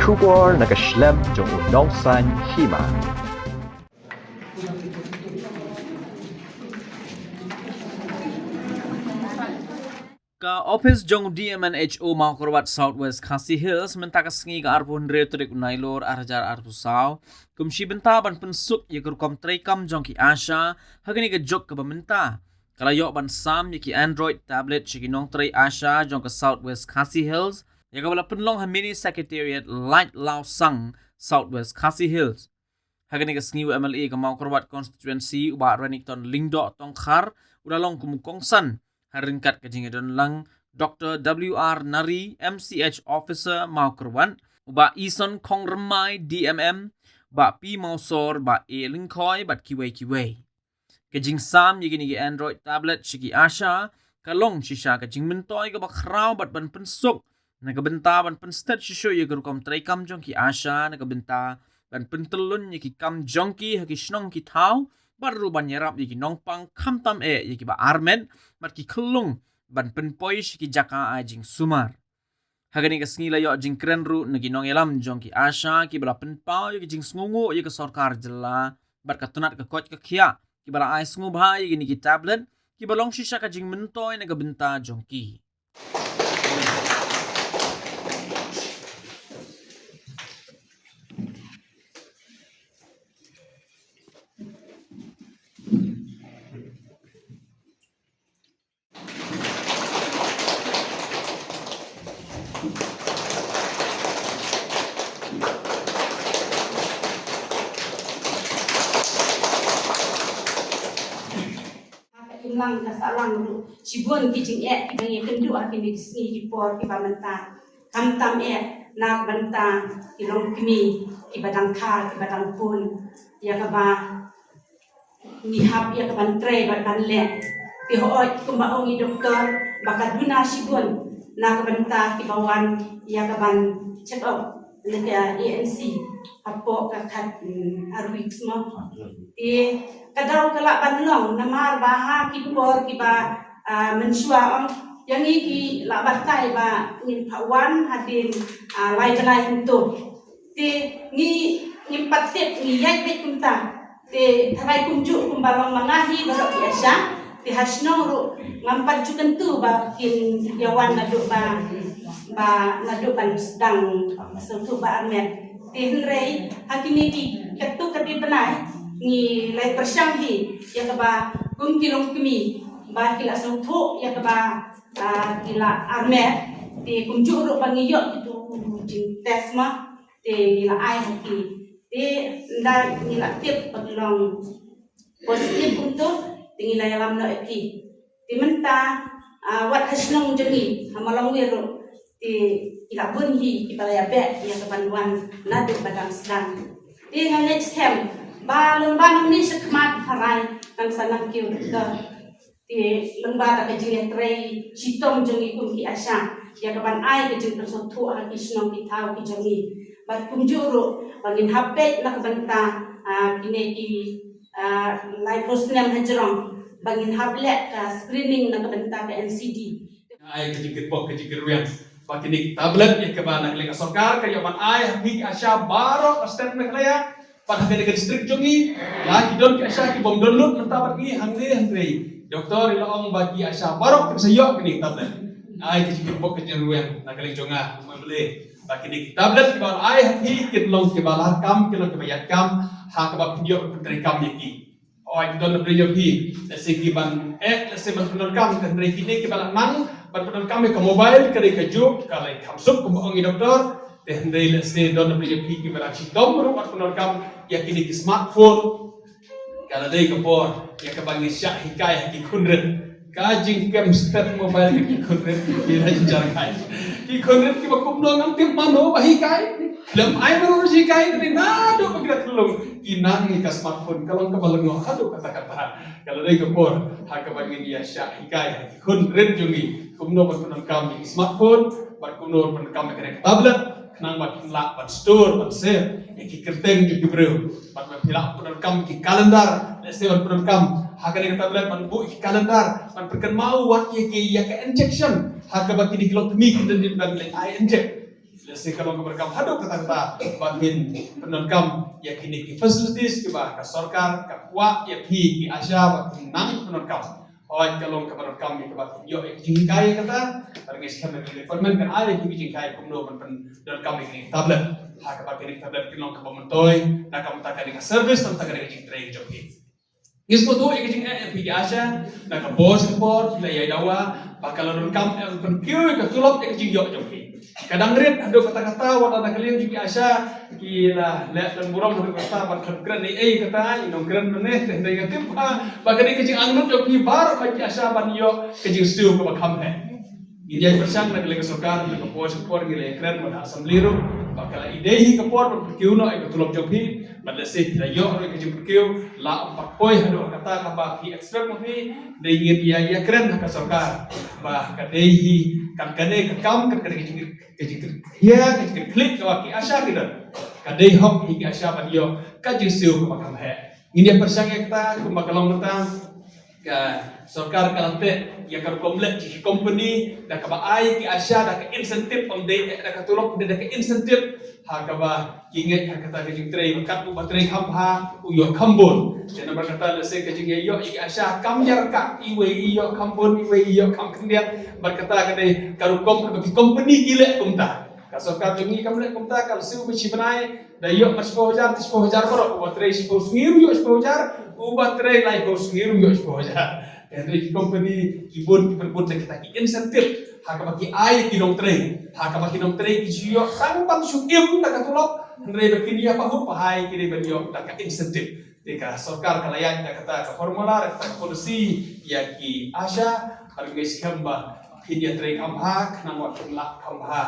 Shubor nakaslem jong unongsan hima. Ka office jong DMNHO mau korwat Southwest Khasi Hills mentaka sengi ka arpun retorik unailor arjar arpusau kumshi benta ban pensuk ye kurkom trekam jong ki Asha hagani ka jok ka bamenta kala yok ban sam ye ki Android tablet chiki nong trei Asha jong ka Southwest Khasi Hills ye ka bala penlong ha mini secretariat light lau sang Southwest Khasi Hills hagani ka sengi MLA ka mau korwat constituency uba Renington Lingdo tongkhar udalong kumukong san haringkat kejingedon lang Dr. W.R. Nari MCH Officer mau kerwan uba Ison Kong Remai DMM ba P Mausor ba A Lingkoi bat kiwei kejing sam yigini gi Android tablet shiki Asha kalong shisha kejing mentoi ka bakraw bat ban pensuk nagabenta ban penstat shisho yigur kom trekam jong ki Asha nagabenta ban pentelun yiki kam jongki haki shnong ki tau baru ban yarap yiki nongpang kamtam yiki ba armen mat ki kelung ban penpoi shiki jaka ajing sumar hagani ka sngi layo jing kren ru nagi nong elam jong ki Asha ki bala penpau yiki jing sngungu yiki sorkar jela bat katunat ka koch ka khia ki bala ai sngu bha yiki ni ki tablet ki balong shisha ka jing mentoi naga benta jong ki lang kasalang ru sibun kijing kijang kendu akin di sini di por ki pamenta kamtam nak benta ilong kimi ki badang kha ki badang pun ya ka ba ni hab ya ka ban tre ban le ki hooj kumba ongi doktor bakaduna sibun nak benta ki bawan ya ka ban check up lega ANC apo ka khat arwik semua kadau kelak banlong namar baha ki por ki ba mensua yang iki la batai ba ngin pawan hadin lai belai untuk te ni patet ni yai bet kunta te tharai kunjuk kumbalong mangahi barok biasa te hasno ru ngampat jukan tu ba kin yawan naduk ba naduk ban sedang sentuh ba armet te rei hakini ki ketu kedi benai ni lai persanghi ya kaba kum kilong kimi ba kila sangtho ya kaba kila armet te kunjuk ro bangiyok itu jing tes ma te kila ai haki te nda kila tip paglong positif untuk tingila yalam no eki te menta wat hasnong jengi hamalong wero te kila bunhi kipalaya be ya kabanwan nadu badang sedang te next time ba lembah ni sekmat harai kan sanang kiu ke ti lembah tak jeng trei citom jengi kum ki Asha ya kapan ai ke jeng persotu ha kisnong ki tau ki jengi bat kum juru bangin hapet nak benta kini ki lai prosnem hajrong bangin hablet ka screening nak benta ke NCD ai ke jeng pok ke jeng ruyan bakini tablet ya kapan nak lek sorkar ka yaman ai ki Asha baro statement laya pada kena distrik jongi lagi don ki Asha ki bom download mentabat ni hangre doktor ilong bagi Asha barok kesayok ni tablet ai ki pok ke jeruan nak leng jonga membeli bagi ni tablet ki bal ai hi ki long ki bal kam ki long ki bayat kam ha ka ba video dari kam ki oi don beri hi segi ban se ban penol kam kan dari kini ki bal nang ban penol kam ke mobile ke ke juk kalai kam sup ko ongi doktor teh se don beri hi ki bal chi dom ru ban penol kam yakini ki smartphone kalau day kapor ya kabangi syak hikayah ki kunren kajing kem step mobile ki kunren bila jar kai ki kunren ki bakum no ngam tim mano bahikai lam ai baru hikai ni nado bagira tulung kinang ni ka smartphone kalau ka balengo ado kata-kata kalau day kapor ha kabangi dia syak hikayah ki kunren jungi kumno bakunan kami smartphone bakuno ban kami kena tablet nang bat lak bat store bat share ki kerteng ki bro bat hilak punan kam ki kalendar se bat punan kam hakan ka tablet ban bu ki kalendar ban perken mau wat ki ya ka injection haka bat ki diklok mi ki den ban le ai inject Lesi kalau keberkam hadap kata-kata bagian penonton ya kini ki facilities ke bah sorkar ke kuat ya pi ki Asia bagian nang penonton. Awak kalau keberkam ya kebat yo jingkai kata target kami department kan ada ki jingkai kumno penonton ini tablet. Hak bagian tablet kilong ke pementoy nak kamu tak dengan service tentang dengan jingtrai joki. Ismo tu ikijing pi Asia nak ke bos report la ya dawa bakal rekam penkiu ke tulop ikijing yo joki. Kadang rit ada kata-kata wala nak kalian juga Asia kila le dan burang dari kata bakal keren ni kata inong keren ne teh dengan timpa bakal ikijing angnut joki bar bagi Asia ban yo ikijing siu ke bakam he. Ini bersang nak lagi sokar nak bos report gile keren pada assembly room bakal idei ke por penkiu no ikut tulop joki Malaysia tidak yo orang kerja berkiu la empat poin hadu kata kapa ki ekstrak mesti dengan ia keren hak sorkar bah kadehi kan kade kam kan kade kerja ya kerja klik ke ki Asia tidak kadei hok hingga Asia pan yo kaji siu ke makam he ini persang kita kumbakalong tentang ke sorkar kalante ya kar komplek di company dak ka ai ki Asia dak insentif on day dak tulok dak insentif hakaba kinget hakata kajing tray kat bu batray hamha uyo kambon jana berkata lese kajing yo ik Asia kamjar ka iwe iyo kambon iwe iyo kam kendiat berkata kade karukom bagi company gile kumta kasokar jungi kamle kumta kal siu bichi banai da yo 10,000 baro batray 10,000 yo 10,000 batray lai 10,000 yo 10,000 dari company kibun kiperbun kita insentif hakabaki ai kinong tray hakabaki kinong tray kisiyo sang pang sukim nakatulok andre bekinia pahu pahai kini banyo taka insentif tika sorkar kalayan kata ka formular ka polisi ya ki Asia hargais kamba kinia tray kamha nang wat la kamha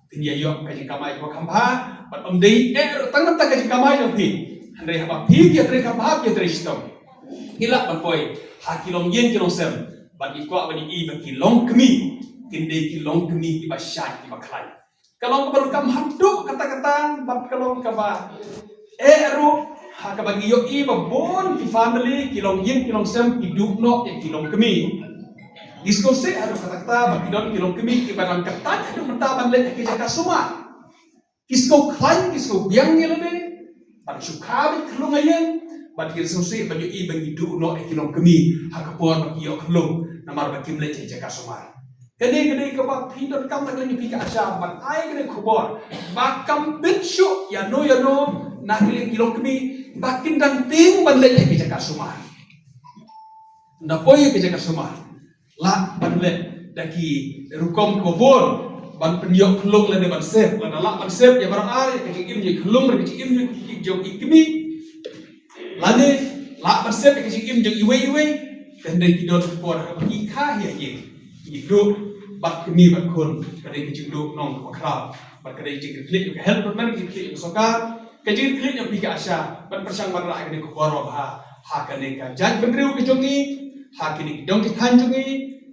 kinia yo kaji kamai ko kamha pat omdei tangan ta kaji kamai no pi andre haba pi ya tray kamha ya tray stom hilak panpoi hakilong yen kilong sem bagi kwa bagi i bagi long kemi kinde kilong kemi ki basyat ki baklai kalong keberkam haduk kata-kata bab kalong kaba eru hak bagi yo i babon ki family kilong yen kilong sem hidup no ya kilong kemi diskusi adu kata-kata bagi don kilong kemi ki barang ketat adu mentaban le ki jaka suma kisko klain kisko biang ngelebe ban sukabi kilong ayen bagi diskusi bagi i bagi hidup no ya kilong kemi hak kapor bagi yo kilong namar bagi mle jaka suma Kene kaba pindon kam nak lagi pika Asia ban ai kene khobor bakam bitsu ya no nak kilong kemi bakin dan ting ban le ke jaka sumar nda poye ke jaka sumar la ban le daki rukom khobor ban penyok klong le ban sep la ban sep ya barang ai ke im je klong ke im je jong ikmi lane la ban sep ke im je iwe kende kidon khobor ki kha ya ye hidup bak kemi bak kun kadai kecil duk nong makrab bak kadai kecil klik ke help man klik sokar kecil klik yang pika Asia ban persang barra kene ko boro ha kene ka jan benriu ke jongi ha kene dong ki kanjungi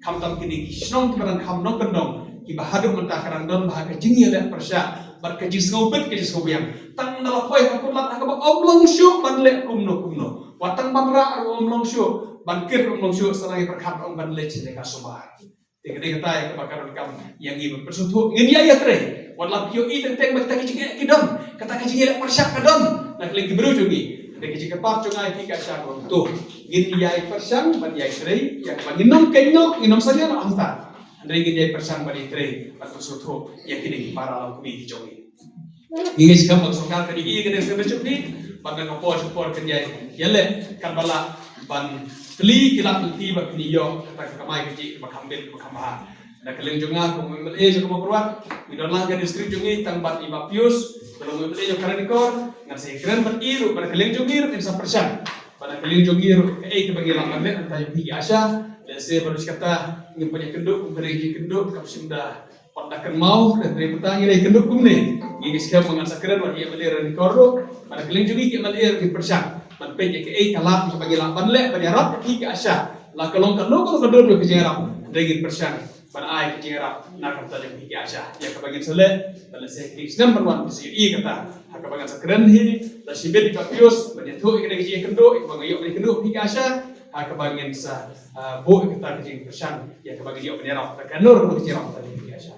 kam tam kene ki snong barang kam nong kendong ki bahadu mentah karang don bah ke jingi le persya bar ke jis ngobet ke jis ngobiang tang nala poi ka kulat ka ba oblong syu ban le kumno watang barra oblong syu ban kir oblong syu sarai perkat ong ban le cile ka sobar Tiga kata yang kebakaran kamu yang ibu bersuatu ini ayat tre. Walau pio itu tentang kita kecil kidon, kata kecil lek persyak kadon. Nak lagi berujungi. Ada kecil kepar cungai tiga syakur. Tuh, ini ayat persang bagi ayat tre yang bagi nom kenyok, nom saja nak amtar. Ada ini ayat persang bagi tre bersuatu yang kini para lalu kami hijauin. Ini sekarang maksudnya kali ini kena sebesar ni, bagi kapor kerja. Yale kan bala ban kli kilap nanti bak niyo kata kamai kecil bakambil bakamah ada keleng jonga ko memel jo ko perwat idonlah ke distrik jongi tangbat ima pius belum memel jo karadikor ngan se keren bat iru pada keleng jongir insa persan pada keleng jongir ke bagi lambat le anta yo pigi Asia le se baru kata ngin punya kenduk beri kenduk kap simda pandakan mau dan dari petang ini kenduk kumne ini sekarang mengansa keren wat ia beli radikor pada keleng jongi ke melir ke persan man penye ke kalap sebagai lamban le berharap ke Asia la kalong kedor ke jerap dengan persen ban ai ke jerap nak kata ke Asia ya ke bagian sele bala se ke sedang berwan si kata hak bagian sekeren hi la sibet ka pius banyak tu ke ke kendo bang yo ke kendo ke Asia hak bagian sa bo kata ke persen ya ke bagian yo berharap ke nur ke jerap tadi ke Asia